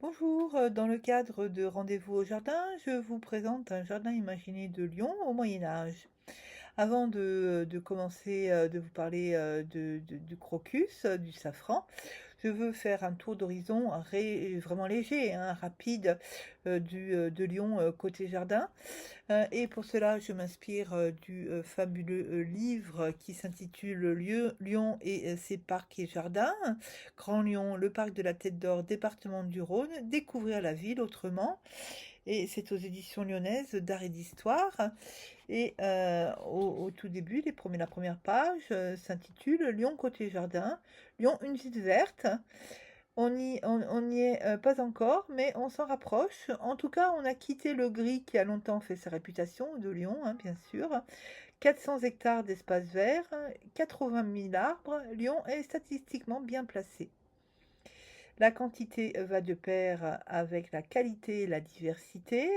Bonjour, dans le cadre de Rendez-vous au jardin, je vous présente un jardin imaginé de Lyon au Moyen Âge. Avant de commencer, de vous parler, du crocus, du safran, je veux faire un tour d'horizon vraiment léger, hein, rapide, de Lyon, côté jardin. Et pour cela, je m'inspire, du, fabuleux, livre qui s'intitule Lyon et ses parcs et jardins. Grand Lyon, le parc de la Tête d'Or, département du Rhône, découvrir la ville autrement. Et c'est aux éditions lyonnaises d'Art et d'Histoire. Et au tout début, la première page s'intitule Lyon côté jardin. Lyon, une ville verte. On n'y est pas encore, mais on s'en rapproche. En tout cas, on a quitté le gris qui a longtemps fait sa réputation, de Lyon, hein, bien sûr. 400 hectares d'espace vert, 80 000 arbres. Lyon est statistiquement bien placé. La quantité va de pair avec la qualité et la diversité.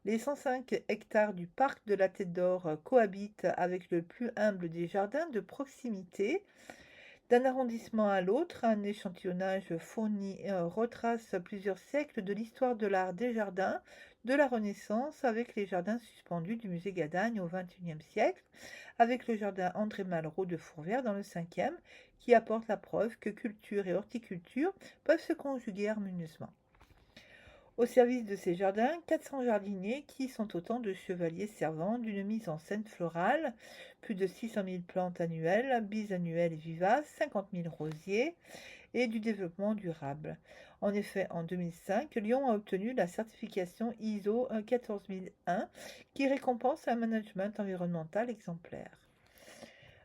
Les 105 hectares du parc de la Tête d'Or cohabitent avec le plus humble des jardins de proximité. D'un arrondissement à l'autre, un échantillonnage fourni retrace plusieurs siècles de l'histoire de l'art des jardins, de la Renaissance, avec les jardins suspendus du musée Gadagne au XXIe siècle, avec le jardin André Malraux de Fourvière dans le 5e, qui apporte la preuve que culture et horticulture peuvent se conjuguer harmonieusement. Au service de ces jardins, 400 jardiniers qui sont autant de chevaliers servants d'une mise en scène florale, plus de 600 000 plantes annuelles, bisannuelles et vivaces, 50 000 rosiers et du développement durable. En effet, en 2005, Lyon a obtenu la certification ISO 14001 qui récompense un management environnemental exemplaire.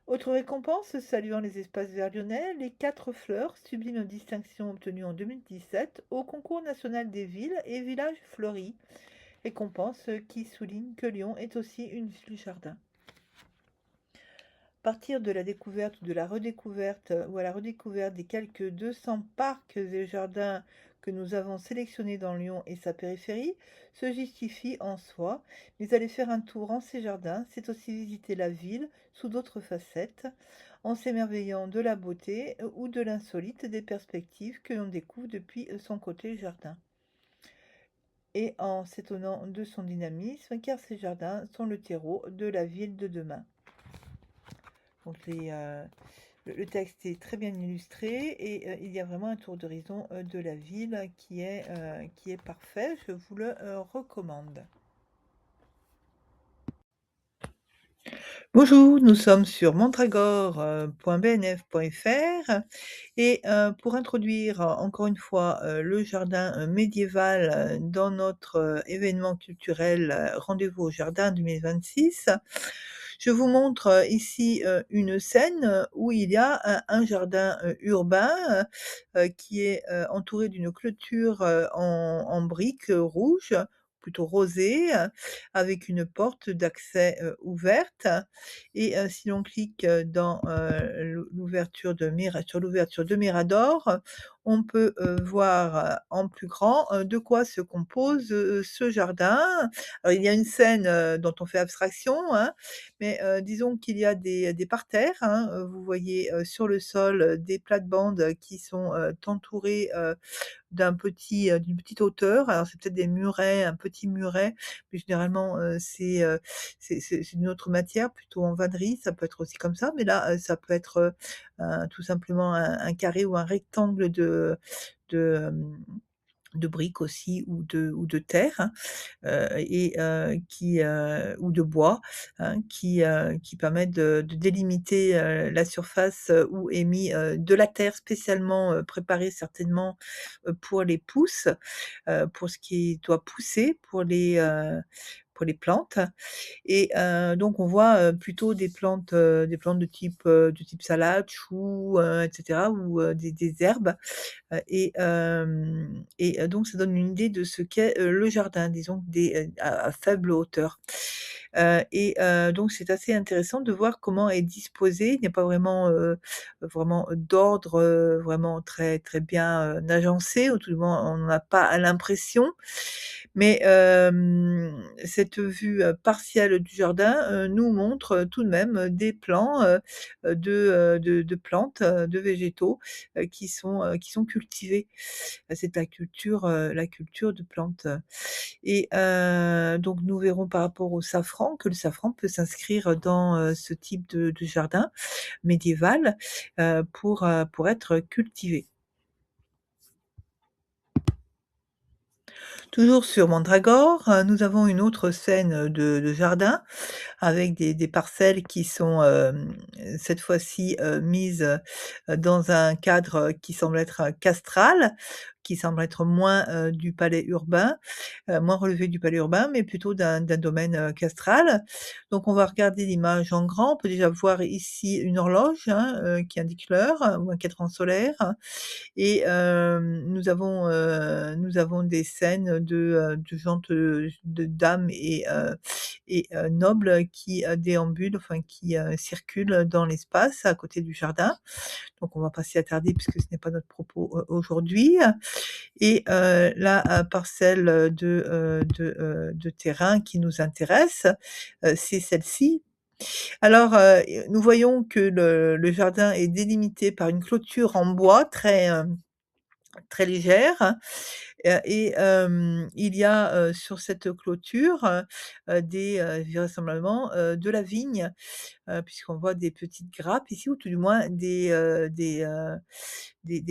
Autre récompense, saluant les espaces verts lyonnais, les 4 fleurs, sublime distinction obtenue en 2017 au concours national des villes et villages fleuris. Récompense qui souligne que Lyon est aussi une ville-jardin. Partir de la découverte ou de la redécouverte ou à la redécouverte des quelques 200 parcs et jardins que nous avons sélectionnés dans Lyon et sa périphérie se justifie en soi, mais aller faire un tour en ces jardins, c'est aussi visiter la ville sous d'autres facettes, en s'émerveillant de la beauté ou de l'insolite des perspectives que l'on découvre depuis son côté jardin. Et en s'étonnant de son dynamisme, car ces jardins sont le terreau de la ville de demain. Donc le texte est très bien illustré et il y a vraiment un tour d'horizon de la ville qui est parfait. Je vous le recommande. Bonjour, nous sommes sur mandragore.bnf.fr et pour introduire encore une fois le jardin médiéval dans notre événement culturel Rendez-vous au jardin 2026. Je vous montre ici une scène où il y a un jardin urbain qui est entouré d'une clôture en briques rouges, plutôt rosée, avec une porte d'accès ouverte. Et si l'on clique dans sur l'ouverture de Mirador, on peut voir en plus grand de quoi se compose ce jardin. Alors, il y a une scène dont on fait abstraction, hein, mais disons qu'il y a des parterres, hein, vous voyez, sur le sol, des plates-bandes qui sont, entourées, d'une petite hauteur. Alors c'est peut-être des murets, un petit muret, mais généralement, c'est d'une autre matière, plutôt en vannerie. Ça peut être aussi comme ça, mais là, ça peut être, tout simplement un carré ou un rectangle de, de briques aussi ou de terre, hein, ou de bois, hein, qui permettent de délimiter, la surface, où est mis, de la terre spécialement, préparée certainement, pour les pousses, pour ce qui doit pousser pour les plantes. Et donc on voit, plutôt des plantes de type salade, chou, et cetera ou des herbes, donc ça donne une idée de ce qu'est, le jardin, disons à faible hauteur. Donc c'est assez intéressant de voir comment est disposé. Il n'y a pas vraiment, vraiment d'ordre, vraiment très très bien, agencé, ou tout du moins on n'en a pas l'impression. Mais cette vue, partielle du jardin, nous montre, tout de même, des plans, de plantes, de végétaux, qui sont cultivés. C'est la culture de plantes, et donc nous verrons par rapport au safran que le safran peut s'inscrire dans, ce type de jardin médiéval, pour être cultivé. Toujours sur Mandragore, nous avons une autre scène, de jardin avec des parcelles qui sont, cette fois-ci, mises, dans un cadre qui semble être, castral, qui semble être moins, du palais urbain, moins relevé du palais urbain, mais plutôt d'un domaine, castral. Donc on va regarder l'image en grand. On peut déjà voir ici une horloge, hein, qui indique l'heure, ou un cadran solaire, et nous avons des scènes de gens de dames et nobles qui, déambulent, enfin qui, circulent dans l'espace à côté du jardin. Donc on va pas s'y attarder puisque ce n'est pas notre propos, aujourd'hui, et la, parcelle, de terrain qui nous intéresse, c'est celle-ci. Alors, nous voyons que le jardin est délimité par une clôture en bois très légère, et il y a, sur cette clôture, vraisemblablement, de la vigne, puisqu'on voit des petites grappes ici, ou tout du moins des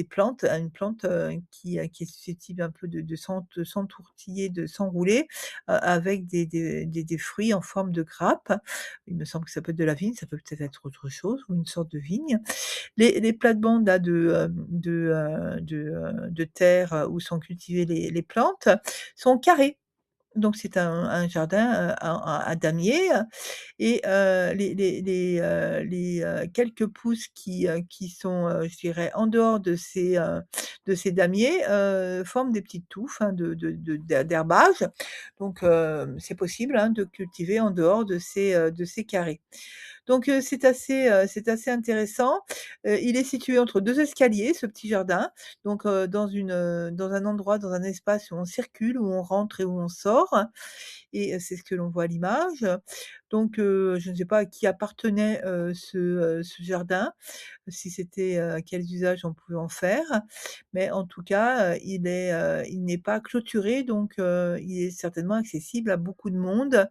plantes, une plante, qui est susceptible un peu de s'entourtiller, de s'enrouler, avec des fruits en forme de grappe. Il me semble que ça peut être de la vigne, ça peut peut-être être autre chose, ou une sorte de vigne. Les plates-bandes là de terre, où sont cultivées les plantes, sont carrées. Donc c'est un jardin, à damier, et quelques pousses qui sont, je dirais, en dehors de ces damiers, forment des petites touffes, hein, d'herbage. Donc c'est possible, hein, de cultiver en dehors de ces carrés. Donc c'est assez intéressant. Il est situé entre 2 escaliers, ce petit jardin, donc dans un endroit, dans un espace où on circule, où on rentre et où on sort, et c'est ce que l'on voit à l'image. Donc je ne sais pas à qui appartenait, ce jardin, si c'était, quels usages on pouvait en faire, mais en tout cas, il n'est pas clôturé, donc il est certainement accessible à beaucoup de monde,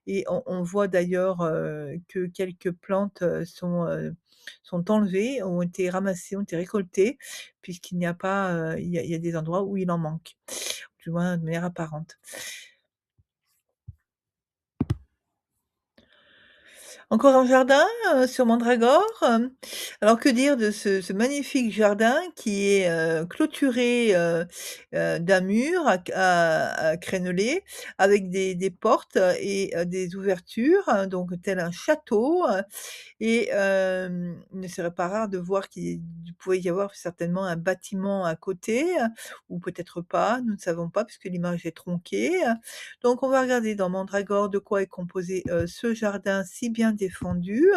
et on voit d'ailleurs, que quelques plantes, sont enlevées, ont été ramassées, ont été récoltées, puisqu'il n'y a pas, il y a des endroits où il en manque, du moins de manière apparente. Encore un jardin, sur Mandragore, alors que dire de ce magnifique jardin qui est, clôturé, d'un mur à crénelé, avec des portes, et des ouvertures, donc tel un château, et il ne serait pas rare de voir qu'il pouvait y avoir certainement un bâtiment à côté, ou peut-être pas, nous ne savons pas puisque l'image est tronquée. Donc on va regarder dans Mandragore de quoi est composé, ce jardin si bien défendu,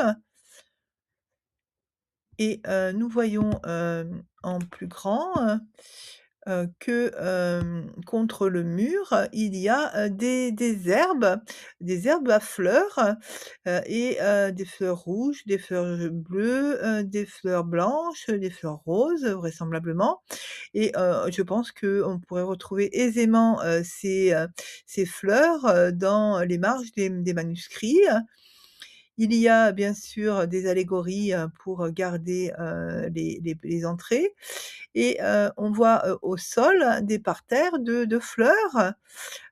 et nous voyons, en plus grand, que, contre le mur, il y a, des herbes à fleurs, et des fleurs rouges, des fleurs bleues, des fleurs blanches, des fleurs roses, vraisemblablement, et je pense qu'on pourrait retrouver aisément, ces fleurs, dans les marges des manuscrits. Il y a bien sûr des allégories, pour garder, les entrées, et on voit, au sol des parterres de fleurs,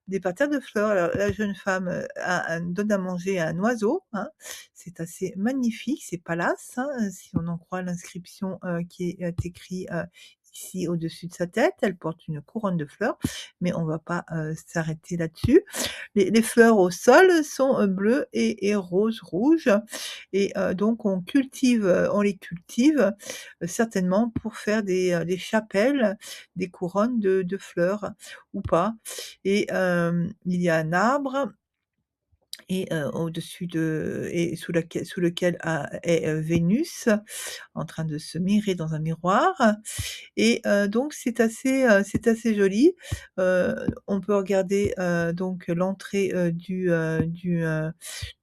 des parterres de fleurs. Alors la jeune femme, donne à manger à un oiseau, hein. C'est assez magnifique, c'est Pallas, hein, si on en croit l'inscription, qui est écrit, ici au-dessus de sa tête. Elle porte une couronne de fleurs, mais on va pas, s'arrêter là-dessus. Les fleurs au sol sont, bleues et roses rouges, et donc on les cultive, certainement pour faire des chapelles, des couronnes de fleurs ou pas, et il y a un arbre et au-dessus de et sous lequel est, Vénus en train de se mirer dans un miroir et donc c'est assez joli. On peut regarder, donc l'entrée, du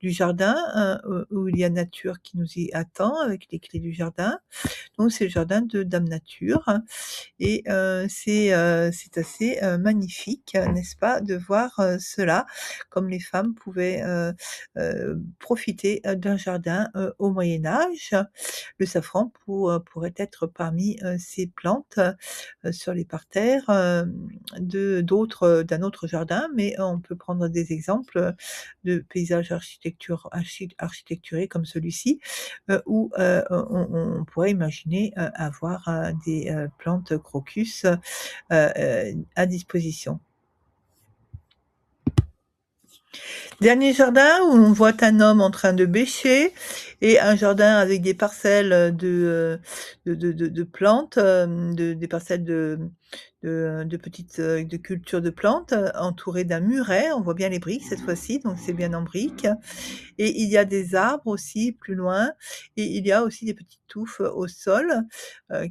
jardin, où il y a nature qui nous y attend avec les clés du jardin. Donc c'est le jardin de Dame Nature et c'est assez, magnifique, n'est-ce pas, de voir, cela, comme les femmes pouvaient, profiter, d'un jardin, au Moyen Âge. Le safran pourrait être parmi, ces plantes, sur les parterres, d'un autre jardin, mais on peut prendre des exemples, de paysages architecturés comme celui-ci, où, on pourrait imaginer, avoir, des, plantes crocus, à disposition. Dernier jardin où on voit un homme en train de bêcher et un jardin avec des parcelles, de plantes, des parcelles de petites, de cultures de plantes, entourées d'un muret. On voit bien les briques cette fois-ci, donc c'est bien en briques et il y a des arbres aussi plus loin et il y a aussi des petites touffes, au sol,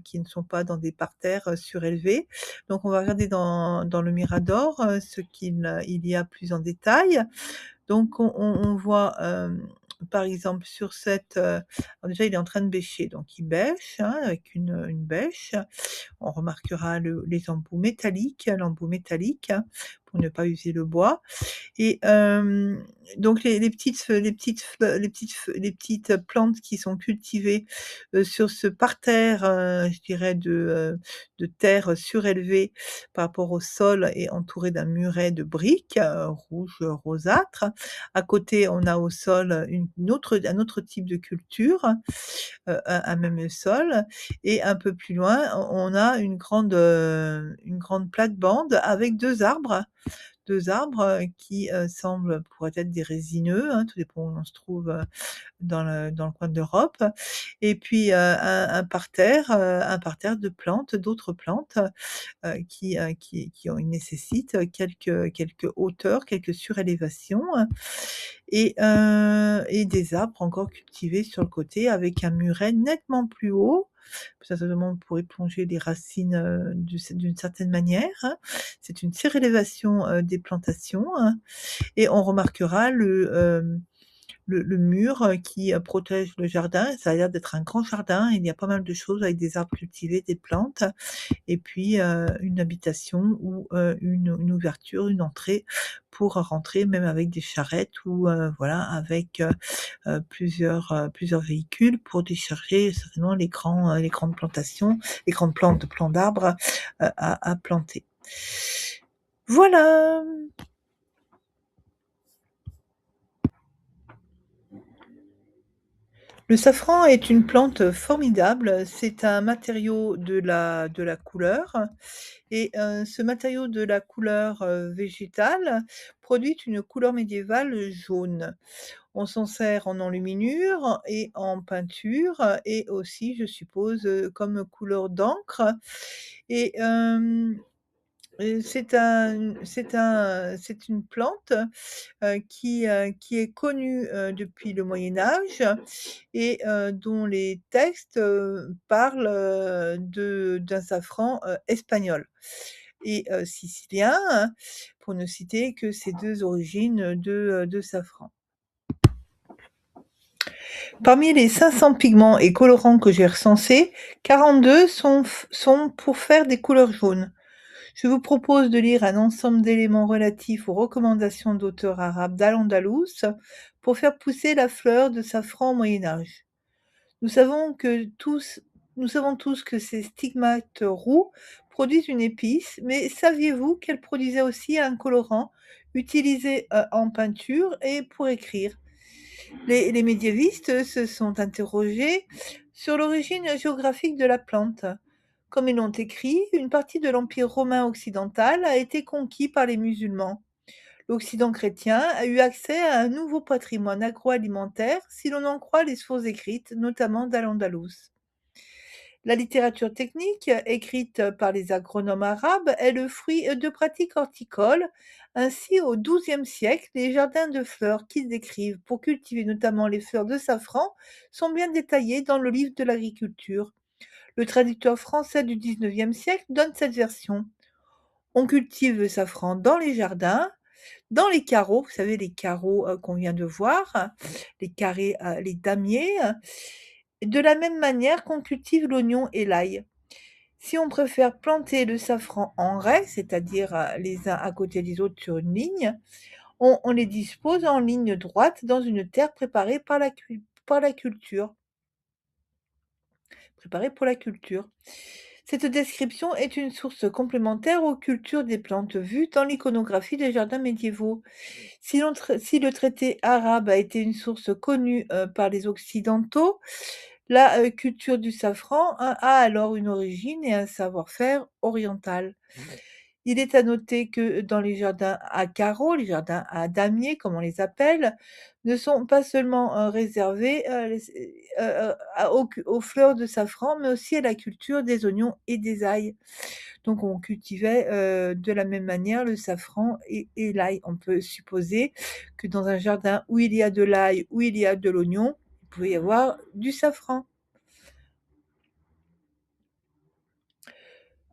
qui ne sont pas dans des parterres, surélevés. Donc on va regarder dans le mirador, ce il y a plus en détail. Donc on voit, par exemple sur alors déjà il est en train de bêcher, donc il bêche, hein, avec une bêche. On remarquera l'embout métallique, hein, pour ne pas user le bois et donc les petites plantes qui sont cultivées, sur ce parterre, je dirais de terre surélevée par rapport au sol et entouré d'un muret de briques, rouge rosâtre. À côté, on a au sol, un autre type de culture, un même sol et un peu plus loin, on a une grande plate-bande avec 2 arbres, qui, semblent pourraient être des résineux, hein, tout dépend où on se trouve, dans le coin de l'Europe et puis, un parterre de plantes, d'autres plantes, qui nécessitent quelques hauteurs, quelques surélévations et des arbres encore cultivés sur le côté avec un muret nettement plus haut. Certainement, on pourrait plonger les racines, d'une certaine manière, hein. C'est une surélévation, des plantations, hein et on remarquera le mur, qui, protège le jardin. Ça a l'air d'être un grand jardin. Il y a pas mal de choses avec des arbres cultivés, des plantes et puis, une habitation ou, une ouverture, une entrée pour rentrer même avec des charrettes ou, voilà avec, plusieurs véhicules pour décharger certainement les grandes plantations, les grandes plants d'arbres, à planter. Voilà! Le safran est une plante formidable. C'est un matériau de la couleur et ce matériau de la couleur, végétale produit une couleur médiévale jaune. On s'en sert en enluminure et en peinture et aussi, je suppose, comme couleur d'encre et c'est une plante, qui est connue, depuis le Moyen Âge et dont les textes, parlent, d'un safran, espagnol et sicilien, hein, pour ne citer que ces 2 origines, de safran. Parmi les 500 pigments et colorants que j'ai recensés, 42 sont pour faire des couleurs jaunes. Je vous propose de lire un ensemble d'éléments relatifs aux recommandations d'auteurs arabes d'Al-Andalus pour faire pousser la fleur de safran au Moyen Âge. Nous savons que tous, nous savons tous que ces stigmates roux produisent une épice, mais saviez-vous qu'elles produisaient aussi un colorant utilisé en peinture et pour écrire? Les médiévistes se sont interrogés sur l'origine géographique de la plante. Comme ils l'ont écrit, une partie de l'Empire romain occidental a été conquis par les musulmans. L'Occident chrétien a eu accès à un nouveau patrimoine agroalimentaire si l'on en croit les sources écrites, notamment d'Al-Andalus. La littérature technique, écrite par les agronomes arabes, est le fruit de pratiques horticoles. Ainsi, au XIIe siècle, les jardins de fleurs qu'ils décrivent pour cultiver notamment les fleurs de safran sont bien détaillés dans le livre de l'agriculture. Le traducteur français du XIXe siècle donne cette version. On cultive le safran dans les jardins, dans les carreaux, vous savez, les carreaux qu'on vient de voir, les carrés, les damiers, de la même manière qu'on cultive l'oignon et l'ail. Si on préfère planter le safran en raies, c'est-à-dire les uns à côté des autres sur une ligne, on les dispose en ligne droite dans une terre préparée par la culture. Préparée pour la culture. Cette description est une source complémentaire aux cultures des plantes vues dans l'iconographie des jardins médiévaux. Si le traité arabe a été une source connue par les Occidentaux, la culture du safran a alors une origine et un savoir-faire oriental. Il est à noter que dans les jardins à carreaux, les jardins à damiers, comme on les appelle, ne sont pas seulement réservés aux fleurs de safran, mais aussi à la culture des oignons et des ails. Donc on cultivait de la même manière le safran et l'ail. On peut supposer que dans un jardin où il y a de l'ail, où il y a de l'oignon, il pouvait y avoir du safran.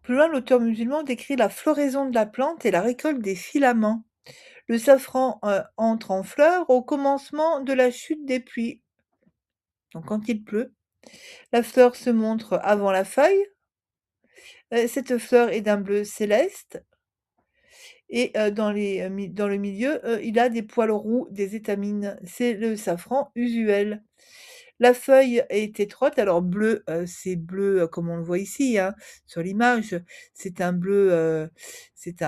Plus loin, l'auteur musulman décrit la floraison de la plante et la récolte des filaments. Le safran entre en fleur au commencement de la chute des pluies, donc quand il pleut. La fleur se montre avant la feuille. Cette fleur est d'un bleu céleste et dans le milieu, il a des poils roux, des étamines. C'est le safran usuel. La feuille est étroite, alors bleu, c'est bleu, comme on le voit ici, hein, sur l'image. C'est un bleu, c'est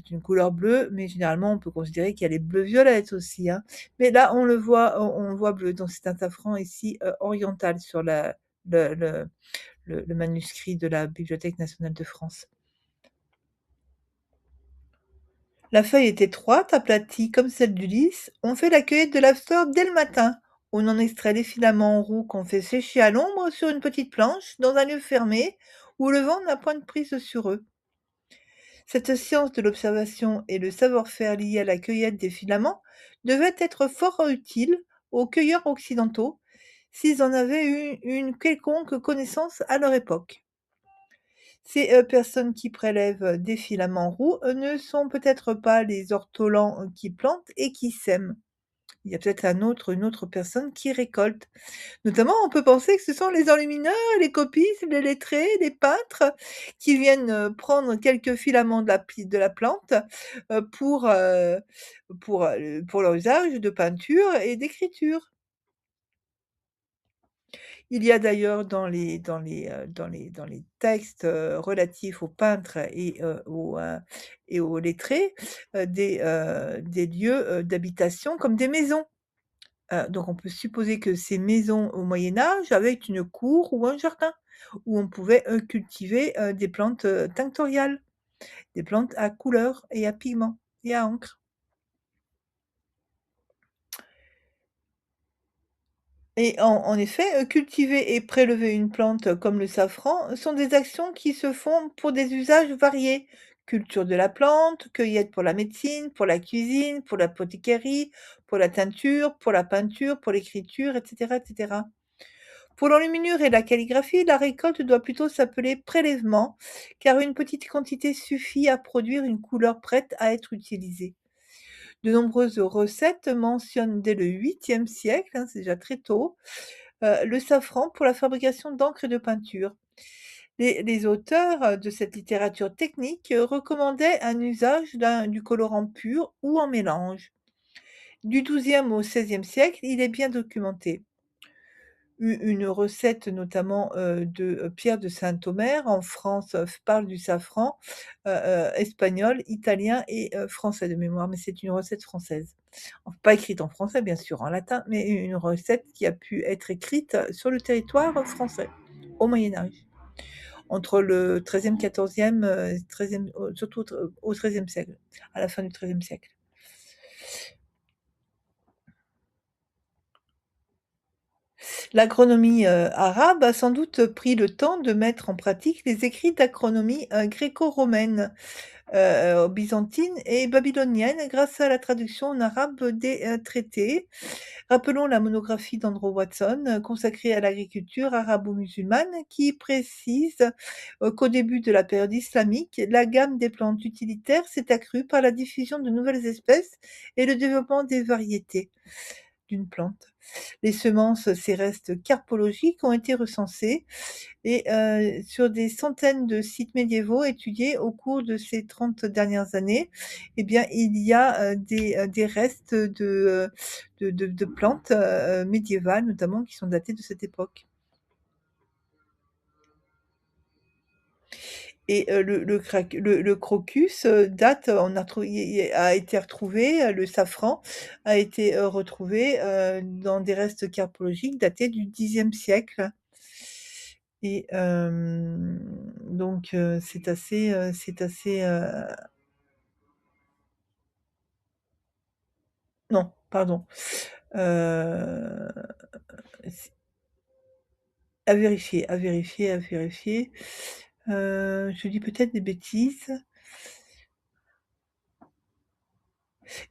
une couleur bleue, mais généralement, on peut considérer qu'il y a les bleus violettes aussi, hein. Mais là, on le voit bleu, donc c'est un safran ici, oriental sur le le le manuscrit de la Bibliothèque nationale de France. La feuille est étroite, aplatie comme celle du lys. On fait la cueillette de la fleur dès le matin. On en extrait les filaments roux qu'on fait sécher à l'ombre sur une petite planche, dans un lieu fermé, où le vent n'a point de prise sur eux. Cette science de l'observation et le savoir-faire lié à la cueillette des filaments devaient être fort utiles aux cueilleurs occidentaux, s'ils en avaient eu une quelconque connaissance à leur époque. Ces personnes qui prélèvent des filaments roux ne sont peut-être pas les ortolans qui plantent et qui sèment. Il y a peut-être une autre personne qui récolte. Notamment, on peut penser que ce sont les enlumineurs, les copistes, les lettrés, les peintres qui viennent prendre quelques filaments de la plante pour, pour leur usage de peinture et d'écriture. Il y a d'ailleurs dans les textes, relatifs aux peintres et aux lettrés, des lieux, d'habitation comme des maisons. Donc on peut supposer que ces maisons au Moyen Âge avaient une cour ou un jardin où on pouvait, cultiver, des plantes, tinctoriales, des plantes à couleurs et à pigments et à encre. Et en effet, cultiver et prélever une plante comme le safran sont des actions qui se font pour des usages variés. Culture de la plante, cueillette pour la médecine, pour la cuisine, pour l'apothicarie, pour la teinture, pour la peinture, pour l'écriture, et cetera, et cetera. Pour l'enluminure et la calligraphie, la récolte doit plutôt s'appeler prélèvement, car une petite quantité suffit à produire une couleur prête à être utilisée. De nombreuses recettes mentionnent dès le 8e siècle, hein, c'est déjà très tôt, le safran pour la fabrication d'encre et de peinture. Les auteurs de cette littérature technique recommandaient un usage du colorant pur ou en mélange. Du 12e au 16e siècle, il est bien documenté. Une recette notamment, de, Pierre de Saint-Omer en France, parle du safran, espagnol, italien et français de mémoire, mais c'est une recette française. Pas écrite en français bien sûr, en latin, mais une recette qui a pu être écrite, sur le territoire français, au Moyen Âge, entre le 13e, 14e, 13e, surtout au 13e siècle, à la fin du 13e siècle. L'agronomie, arabe a sans doute pris le temps de mettre en pratique les écrits d'agronomie, gréco-romaine, byzantine et babylonienne grâce à la traduction en arabe des, traités. Rappelons la monographie d'Andrew Watson, consacrée à l'agriculture arabo-musulmane, qui précise, qu'au début de la période islamique, la gamme des plantes utilitaires s'est accrue par la diffusion de nouvelles espèces et le développement des variétés d'une plante. Les semences, ces restes carpologiques ont été recensés et sur des centaines de sites médiévaux étudiés au cours de ces 30 dernières années, eh bien, il y a, des restes de plantes, médiévales notamment qui sont datées de cette époque. Et le crocus, date on a trouvé il a été retrouvé, le safran a été, retrouvé, dans des restes carpologiques datés du Xe siècle et donc c'est assez, non, pardon, heu, c à vérifier, à vérifier, à vérifier, je dis peut-être des bêtises.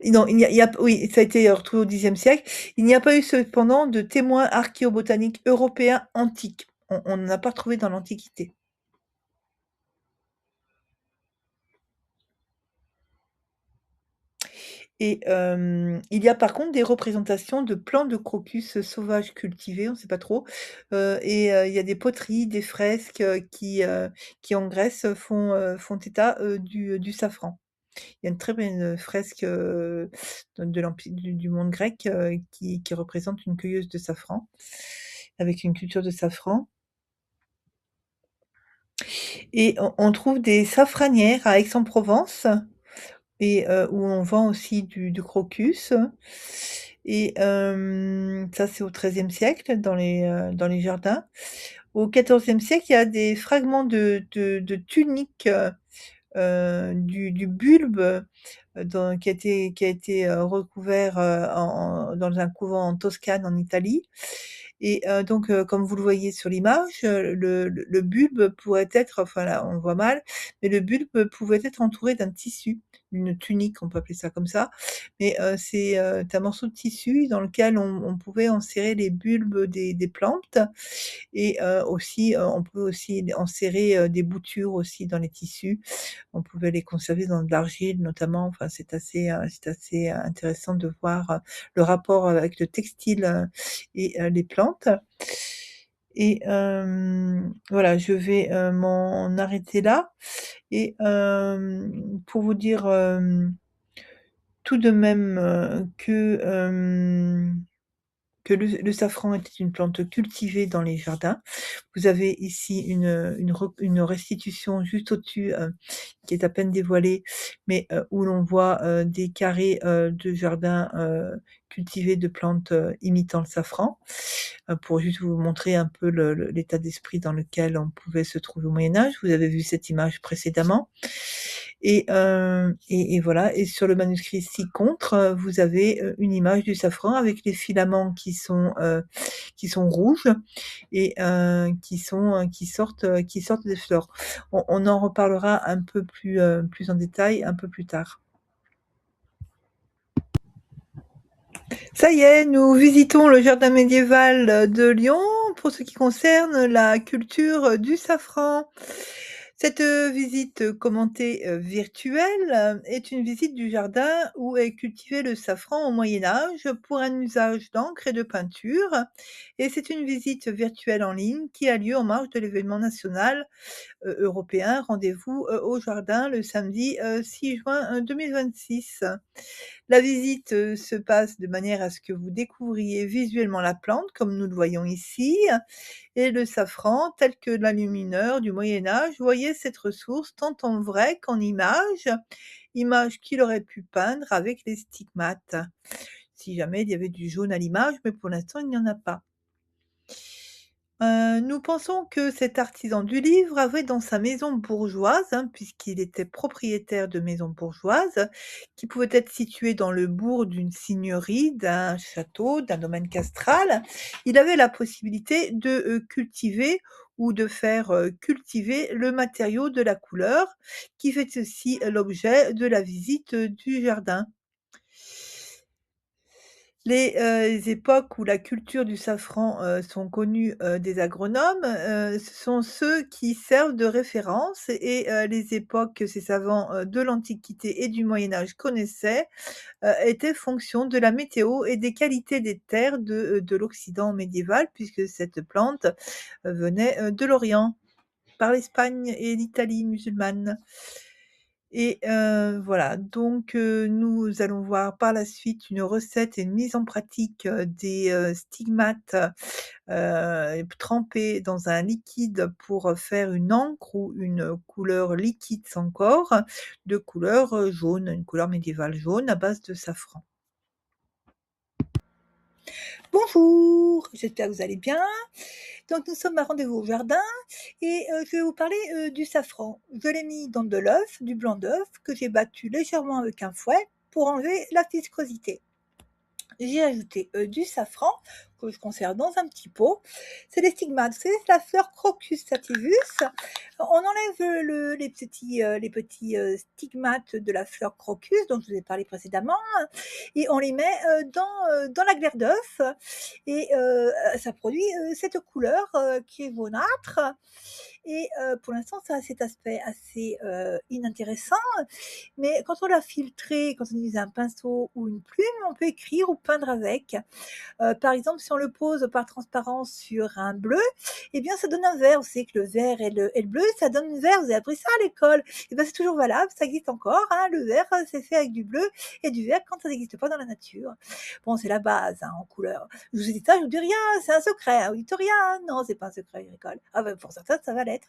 Non, il y a oui, ça a été, retrouvé au Xe siècle. Il n'y a pas eu cependant de témoins archéobotaniques européens antiques. On n'en a pas retrouvé dans l'Antiquité et il y a par contre des représentations de plants de crocus, sauvages cultivés, on ne sait pas trop, et il y a des poteries, des fresques, qui en Grèce font état, du safran. Il y a une très belle fresque, de du monde grec, qui représente une cueilleuse de safran, avec une culture de safran et on trouve des safranières à Aix-en-Provence et où on vend aussi du crocus et ça c'est au XIIIe siècle dans les jardins. Au XIVe siècle, il y a des fragments de tuniques, du bulbe, qui a été, recouvert, dans un couvent en Toscane, en Italie et donc comme vous le voyez sur l'image, le bulbe pourrait être enfin là, on le voit mal, mais le bulbe pouvait être entouré d'un tissu, une tunique, on peut appeler ça comme ça, mais c'est un morceau de tissu dans lequel on pouvait enserrer les bulbes des plantes et aussi, on peut aussi enserrer, des boutures aussi dans les tissus. On pouvait les conserver dans de l'argile notamment, enfin c'est assez intéressant de voir, le rapport avec le textile, et les plantes et voilà, je vais, m'en arrêter là et pour vous dire, tout de même, que le safran était une plante cultivée dans les jardins. Vous avez ici une restitution juste au-dessus, qui est à peine dévoilée, mais où l'on voit, des carrés, de jardin, cultivés de plantes, imitant le safran, pour juste vous montrer un peu l'état d'esprit dans lequel on pouvait se trouver au Moyen Âge. Vous avez vu cette image précédemment et voilà et sur le manuscrit ci-contre, vous avez, une image du safran avec les filaments qui sont rouges et qui sortent des fleurs. On en reparlera un peu plus, plus en détail un peu plus tard. Ça y est, nous visitons le jardin médiéval de Lyon pour ce qui concerne la culture du safran. Cette visite commentée virtuelle est une visite du jardin où est cultivé le safran au Moyen Âge pour un usage d'encre et de peinture. Et c'est une visite virtuelle en ligne qui a lieu en marge de l'événement national européen. Rendez-vous au jardin le samedi 6 juin 2026. La visite, se passe de manière à ce que vous découvriez visuellement la plante, comme nous le voyons ici, et le safran, tel que l'enlumineur du Moyen Âge voyait cette ressource tant en vrai qu'en image, image qu'il aurait pu peindre avec les stigmates. Si jamais il y avait du jaune à l'image, mais pour l'instant il n'y en a pas. Nous pensons que cet artisan du livre avait dans sa maison bourgeoise, puisqu'il était propriétaire de maisons bourgeoises, qui pouvaient être situées dans le bourg d'une seigneurie, d'un château, d'un domaine castral. Il avait la possibilité de, cultiver ou de faire, cultiver le matériau de la couleur, qui fait aussi l'objet de la visite, du jardin. Les, époques où la culture du safran, sont connues, des agronomes, ce sont ceux qui servent de référence et les époques que ces savants, de l'Antiquité et du Moyen Âge connaissaient, étaient fonction de la météo et des qualités des terres de l'Occident médiéval puisque cette plante, venait, de l'Orient, par l'Espagne et l'Italie musulmane. Et voilà, donc nous allons voir par la suite une recette et une mise en pratique, des, stigmates, trempés dans un liquide pour, faire une encre ou une couleur liquide sans corps, de couleur, jaune, une couleur médiévale jaune à base de safran. Bonjour, j'espère que vous allez bien. Donc nous sommes à rendez-vous au jardin et je vais vous parler, du safran. Je l'ai mis dans de l'œuf, du blanc d'œuf que j'ai battu légèrement avec un fouet pour enlever la viscosité. J'ai ajouté, du safran que je conserve dans un petit pot. C'est des stigmates, c'est la fleur Crocus sativus. On enlève, les petits, stigmates de la fleur Crocus dont je vous ai parlé précédemment et on les met, dans la glaire d'œuf et ça produit, cette couleur, qui est jaunâtre et pour l'instant ça a cet aspect assez, inintéressant, mais quand on l'a filtré, quand on utilise un pinceau ou une plume, on peut écrire ou peindre avec. Par exemple, si on le pose par transparence sur un bleu, eh bien ça donne un vert. Vous savez que le vert et le bleu, ça donne vert. Vous avez appris ça à l'école. Et ben c'est toujours valable, ça existe encore, hein. Le vert, c'est fait avec du bleu et du vert quand ça n'existe pas dans la nature. Bon, c'est la base, hein, en couleur. Je vous ai dit ça, je vous dis rien, c'est un secret, hein. Vous dites rien? Non, c'est pas un secret agricole. Ah ben pour certains, ça va l'être.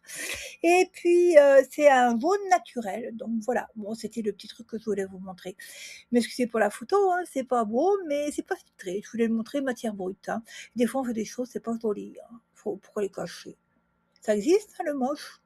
Et puis, c'est un jaune naturel. Donc voilà, bon, c'était le petit truc que je voulais vous montrer. M'excusez pour la photo, hein, c'est pas beau, mais c'est pas filtré. Je voulais le montrer matière brute, hein. Des fois, on fait des choses, c'est pas joli, hein. Faut pourquoi les cacher? Ça existe, hein, le moche?